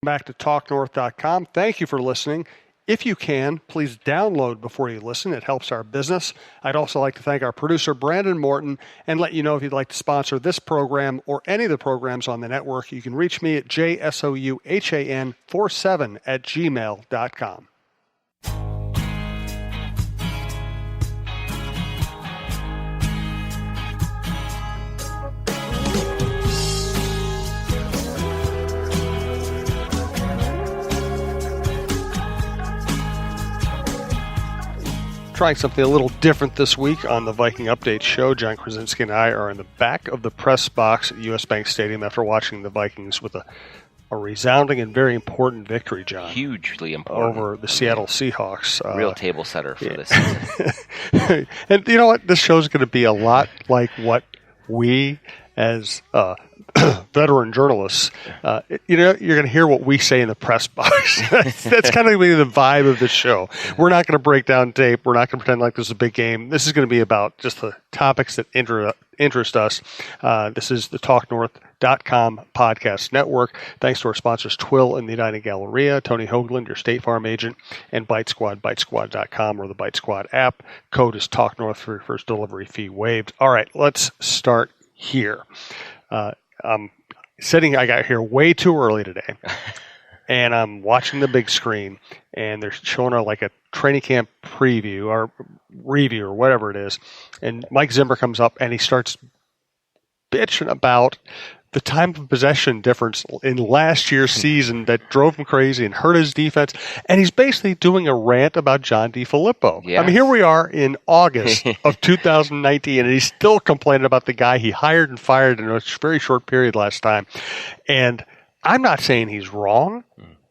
Back to TalkNorth.com. Thank you for listening. If you can, please download before you listen. It helps our business. I'd also like to thank our producer, Brandon Morton, and let you know if you'd like to sponsor this program or any of the programs on the network, you can reach me at jsouhan47@gmail.com. Trying something a little different this week on the Viking Update show. John Krawczynski and I are in the back of the press box at US Bank Stadium after watching the Vikings with a resounding and very important victory, John. Hugely important. Over the Seattle Seahawks. Real table setter for this season. And you know what? This show's going to be a lot like what we as veteran journalists, you're going to hear what we say in the press box. That's kind of going to be the vibe of this show. We're not going to break down tape. We're not going to pretend like this is a big game. This is going to be about just the topics that interest us. This is the TalkNorth.com podcast network. Thanks to our sponsors, Twill and the United Galleria, Tony Hoaglund, your State Farm agent, and Bite Squad, bitesquad.com or the Bite Squad app. Code is TalkNorth for your first delivery fee waived. All right, let's start here. I got here way too early today, and I'm watching the big screen, and they're showing like a training camp preview or review or whatever it is, and Mike Zimmer comes up and he starts bitching about the time of possession difference in last year's season that drove him crazy and hurt his defense. And he's basically doing a rant about John DeFilippo. Yes. I mean, here we are in August of 2019, and he's still complaining about the guy he hired and fired in a very short period last time. And I'm not saying he's wrong.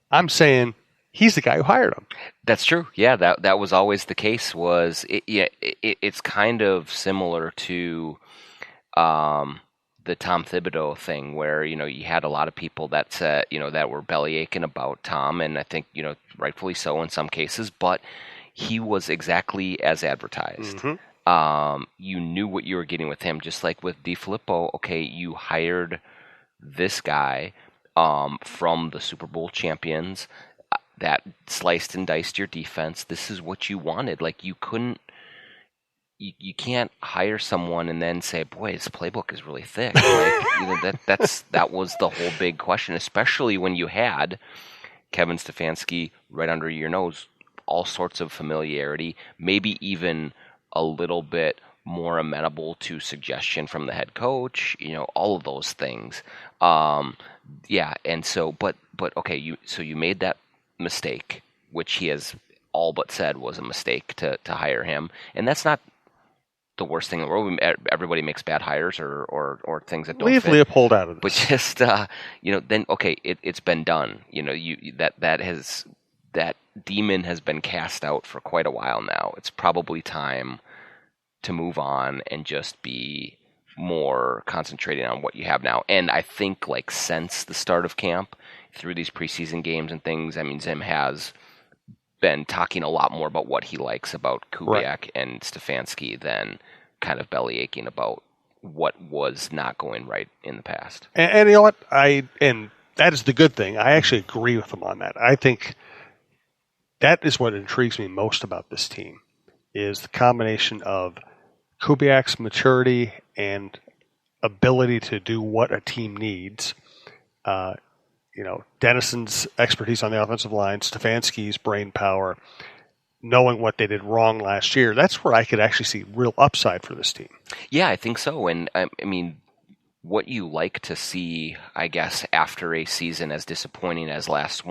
I'm saying he's the guy who hired him. That's true. Yeah, that was always the case. It's kind of similar to the Tom Thibodeau thing, where you had a lot of people that said that were belly aching about Tom, and I think rightfully so in some cases, but he was exactly as advertised. Mm-hmm. You knew what you were getting with him, just like with DeFilippo. Okay, you hired this guy from the Super Bowl champions that sliced and diced your defense. This is what you wanted. Like you can't hire someone and then say, "Boy, his playbook is really thick." Like, that was the whole big question, especially when you had Kevin Stefanski right under your nose, all sorts of familiarity, maybe even a little bit more amenable to suggestion from the head coach. All of those things. And so, but okay, you made that mistake, which he has all but said was a mistake to hire him, and that's not the worst thing in the world. Everybody makes bad hires or things that don't Leave fit. Leopold out of this. But just then okay, it's been done. That demon has been cast out for quite a while now. It's probably time to move on and just be more concentrated on what you have now. And I think since the start of camp, through these preseason games and things, I mean, Zim has been talking a lot more about what he likes about Kubiak and Stefanski than kind of belly aching about what was not going right in the past. And you know what? And that is the good thing. I actually agree with him on that. I think that is what intrigues me most about this team, is the combination of Kubiak's maturity and ability to do what a team needs. Dennison's expertise on the offensive line, Stefanski's brain power, knowing what they did wrong last year. That's where I could actually see real upside for this team. Yeah, I think so. And I mean, what you like to see, I guess, after a season as disappointing as last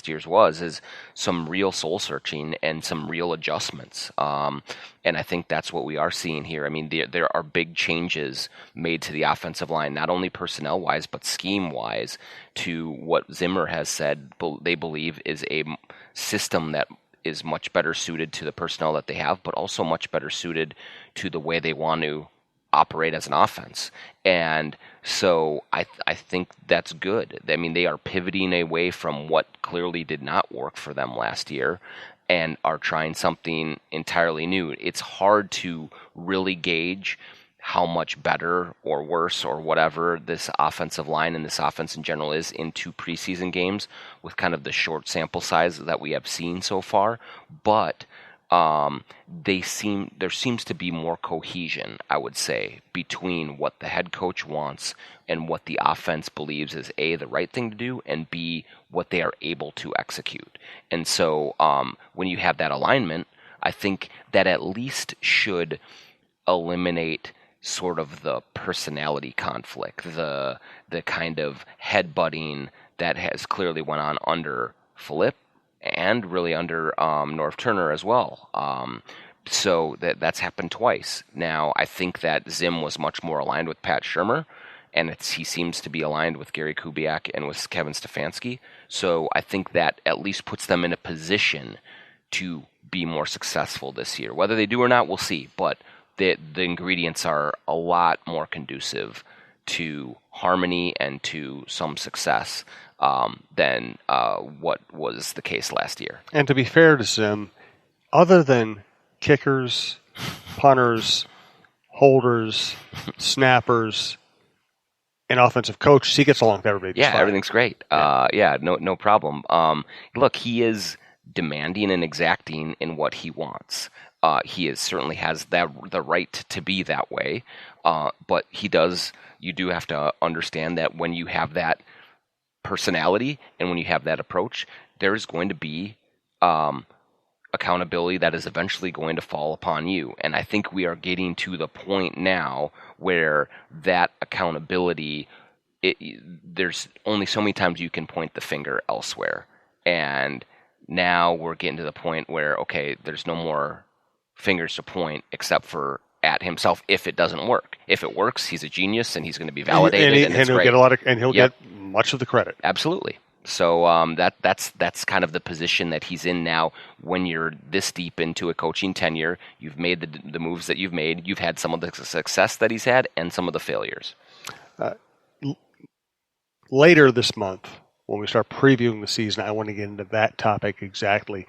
year's was, is some real soul searching and some real adjustments. And I think that's what we are seeing here. I mean, there are big changes made to the offensive line, not only personnel-wise, but scheme-wise, to what Zimmer has said they believe is a system that is much better suited to the personnel that they have, but also much better suited to the way they want to operate as an offense. And so I think that's good. I mean, they are pivoting away from what clearly did not work for them last year and are trying something entirely new. It's hard to really gauge how much better or worse or whatever this offensive line and this offense in general is in 2 preseason games with kind of the short sample size that we have seen so far. But there seems to be more cohesion, I would say, between what the head coach wants and what the offense believes is A, the right thing to do, and B, what they are able to execute. And so when you have that alignment, I think that at least should eliminate sort of the personality conflict, the kind of headbutting that has clearly went on under Philippe and really under Norv Turner as well. So that's happened twice. Now, I think that Zim was much more aligned with Pat Shurmur, and he seems to be aligned with Gary Kubiak and with Kevin Stefanski. So I think that at least puts them in a position to be more successful this year. Whether they do or not, we'll see. But the ingredients are a lot more conducive to harmony and to some success than what was the case last year. And to be fair to Zim, other than kickers, punters, holders, snappers, and offensive coaches, he gets along with everybody. Yeah, everything's great. No problem. Look, he is demanding and exacting in what he wants. He certainly has the right to be that way, but you do have to understand that when you have that personality and when you have that approach, there is going to be accountability that is eventually going to fall upon you. And I think we are getting to the point now where that accountability, there's only so many times you can point the finger elsewhere. And now we're getting to the point where, okay, there's no more fingers to point except for at himself if it doesn't work. If it works, he's a genius and he's going to be validated, and he'll great. Get he'll get much of the credit. Absolutely. So that's kind of the position that he's in now. When you're this deep into a coaching tenure, you've made the moves that you've made. You've had some of the success that he's had and some of the failures. Later this month, when we start previewing the season, I want to get into that topic exactly.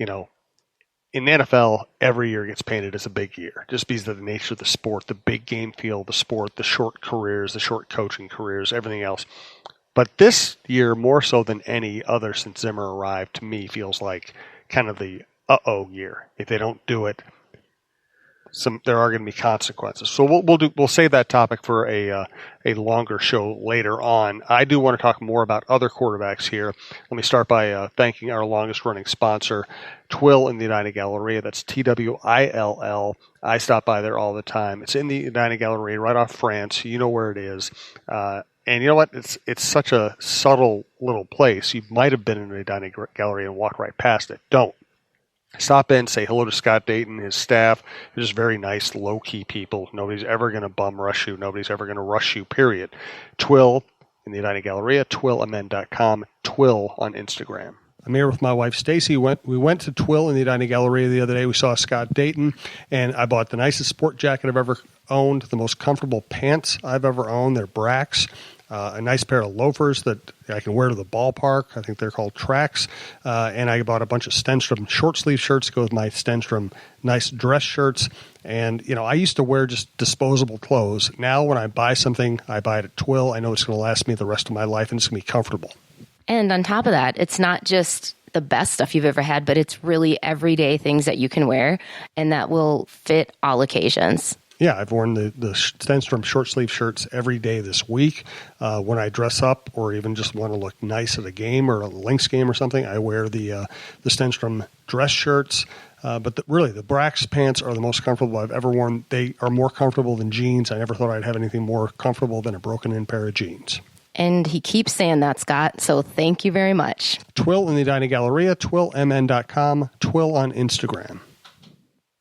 In the NFL, every year gets painted as a big year, just because of the nature of the sport, the big game feel of the sport, the short careers, the short coaching careers, everything else. But this year, more so than any other since Zimmer arrived, to me, feels like kind of the uh-oh year. If they don't do it, there are going to be consequences. So we'll save that topic for a longer show later on. I do want to talk more about other quarterbacks here. Let me start by thanking our longest running sponsor, Twill in the Edina Galleria. That's TWILL. I stop by there all the time. It's in the Edina Galleria, right off France. You know where it is. And you know what? It's such a subtle little place. You might have been in the Edina Galleria and walked right past it. Don't. Stop in, say hello to Scott Dayton, his staff. They're just very nice, low-key people. Nobody's ever going to bum rush you. Nobody's ever going to rush you, period. Twill in the Edina Galleria, twillmn.com, Twill on Instagram. I'm here with my wife, Stacy. We went to Twill in the Edina Galleria the other day. We saw Scott Dayton, and I bought the nicest sport jacket I've ever owned, the most comfortable pants I've ever owned. They're Brax. A nice pair of loafers that I can wear to the ballpark. I think they're called Tracks. And I bought a bunch of Stenstrom short sleeve shirts to go with my Stenstrom nice dress shirts. And, I used to wear just disposable clothes. Now when I buy something, I buy it at Twill. I know it's going to last me the rest of my life, and it's going to be comfortable. And on top of that, it's not just the best stuff you've ever had, but it's really everyday things that you can wear and that will fit all occasions. Yeah, I've worn the Stenstrom short sleeve shirts every day this week. When I dress up or even just want to look nice at a game or a Lynx game or something, I wear the Stenstrom dress shirts. But really, the Brax pants are the most comfortable I've ever worn. They are more comfortable than jeans. I never thought I'd have anything more comfortable than a broken-in pair of jeans. And he keeps saying that, Scott, so thank you very much. Twill in the Edina Galleria, twillmn.com, Twill on Instagram.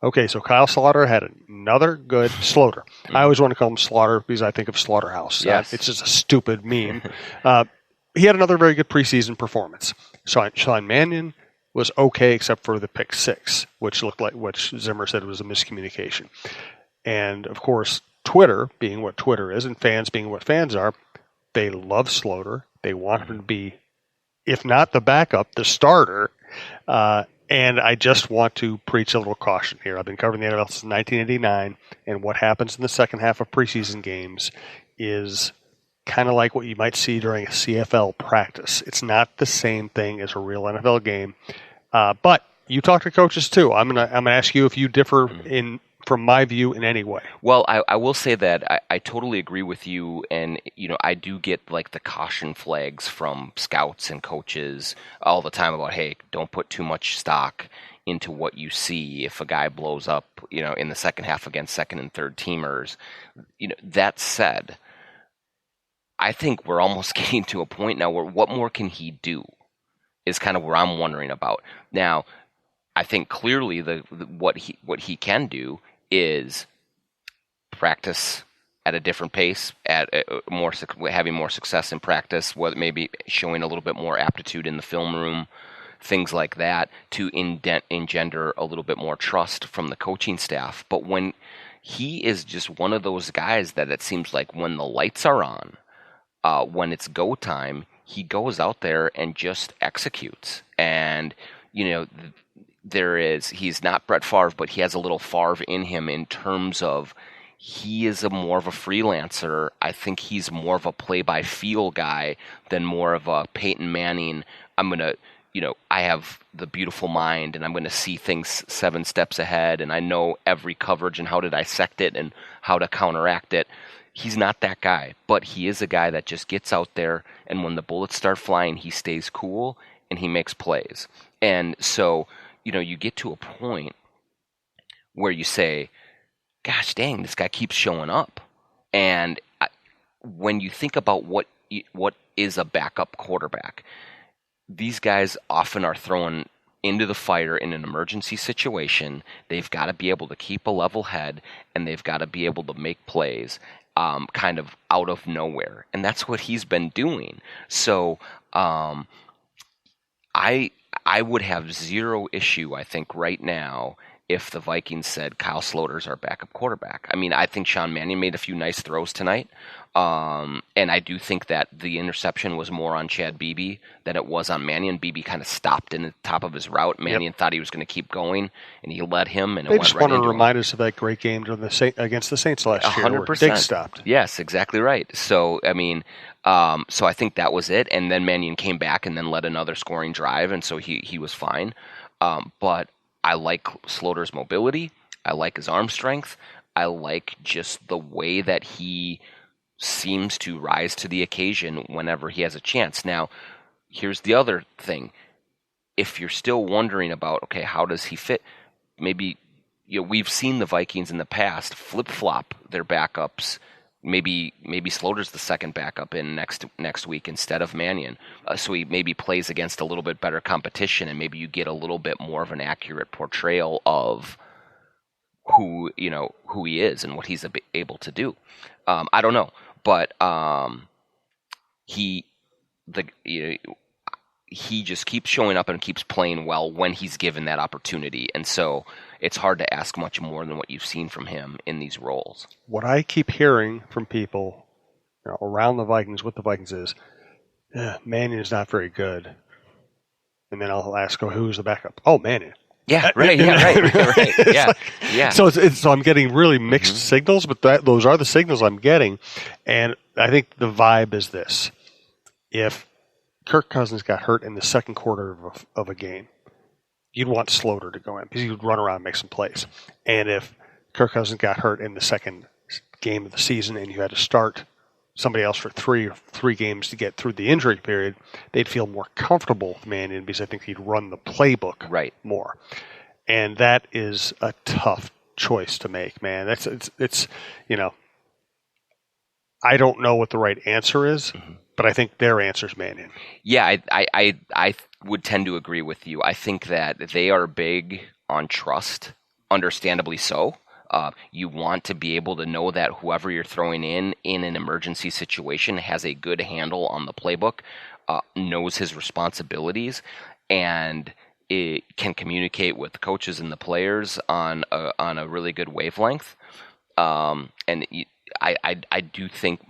Okay, so Kyle Slaughter had another good Slaughter. I always want to call him Slaughter because I think of Slaughterhouse. Yes. It's just a stupid meme. He had another very good preseason performance. Sean Mannion was okay except for the pick 6, which Zimmer said was a miscommunication. And, of course, Twitter, being what Twitter is, and fans being what fans are, they love Slaughter. They want him to be, if not the backup, the starter. And I just want to preach a little caution here. I've been covering the NFL since 1989, and what happens in the second half of preseason games is kind of like what you might see during a CFL practice. It's not the same thing as a real NFL game. But you talk to coaches too. I'm gonna ask you if you differ from my view in any way. Well, I will say that I totally agree with you, and I do get like the caution flags from scouts and coaches all the time about, hey, don't put too much stock into what you see if a guy blows up, in the second half against second and third teamers. That said, I think we're almost getting to a point now where what more can he do is kind of where I'm wondering about. Now, I think clearly what he can do is practice at a different pace, at having more success in practice, whether maybe showing a little bit more aptitude in the film room, things like that, to engender a little bit more trust from the coaching staff. But when he is just one of those guys that it seems like when the lights are on, when it's go time, he goes out there and just executes. And he's not Brett Favre, but he has a little Favre in him in terms of he is more of a freelancer. I think he's more of a play-by-feel guy than more of a Peyton Manning. I'm going to, I have the beautiful mind and I'm going to see things 7 steps ahead and I know every coverage and how to dissect it and how to counteract it. He's not that guy, but he is a guy that just gets out there and when the bullets start flying, he stays cool and he makes plays. And so, you get to a point where you say, gosh dang, this guy keeps showing up. And when you think about what is a backup quarterback, these guys often are thrown into the fire in an emergency situation. They've got to be able to keep a level head, and they've got to be able to make plays kind of out of nowhere. And that's what he's been doing. So I would have zero issue, I think, right now if the Vikings said Kyle Sloter's our backup quarterback. I mean, I think Sean Mannion made a few nice throws tonight, and I do think that the interception was more on Chad Beebe than it was on Mannion. Beebe kind of stopped in the top of his route. Mannion thought he was going to keep going, and he let him, and it went right into him. They just want to remind us of that great game against the Saints last year 100%. where Diggs stopped. Yes, exactly right. So, I mean, so I think that was it, and then Mannion came back and then led another scoring drive, and so he was fine. But I like Sloter's mobility. I like his arm strength. I like just the way that he seems to rise to the occasion whenever he has a chance. Now, here's the other thing. If you're still wondering about, okay, how does he fit? Maybe we've seen the Vikings in the past flip-flop their backups. Maybe Sloter's the second backup in next week instead of Mannion. So he maybe plays against a little bit better competition, and maybe you get a little bit more of an accurate portrayal of who he is and what he's able to do. I don't know, but he just keeps showing up and keeps playing well when he's given that opportunity, and so it's hard to ask much more than what you've seen from him in these roles. What I keep hearing from people around the Vikings with the Vikings is, Mannion is not very good. And then I'll ask, who's the backup? Oh, Mannion. Yeah, right. Yeah, right. Yeah, yeah. So I'm getting really mixed signals, but those are the signals I'm getting. And I think the vibe is this. If Kirk Cousins got hurt in the second quarter of a game, you'd want Sloter to go in because he would run around and make some plays. And if Kirk Cousins got hurt in the second game of the season and you had to start somebody else for three games to get through the injury period, they'd feel more comfortable with Mannion because I think he'd run the playbook more. And that is a tough choice to make, man. It's I don't know what the right answer is, but I think their answer is Mannion. Yeah, I would tend to agree with you. I think that they are big on trust, understandably so. You want to be able to know that whoever you're throwing in an emergency situation has a good handle on the playbook, knows his responsibilities, and it can communicate with the coaches and the players on a really good wavelength. And I do think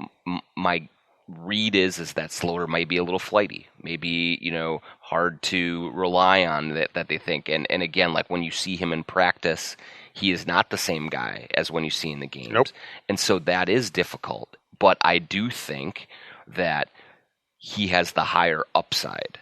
my read is that Slaughter might be a little flighty, maybe, hard to rely on that they think. And again, like when you see him in practice, he is not the same guy as when you see in the games. Nope. And so that is difficult. But I do think that he has the higher upside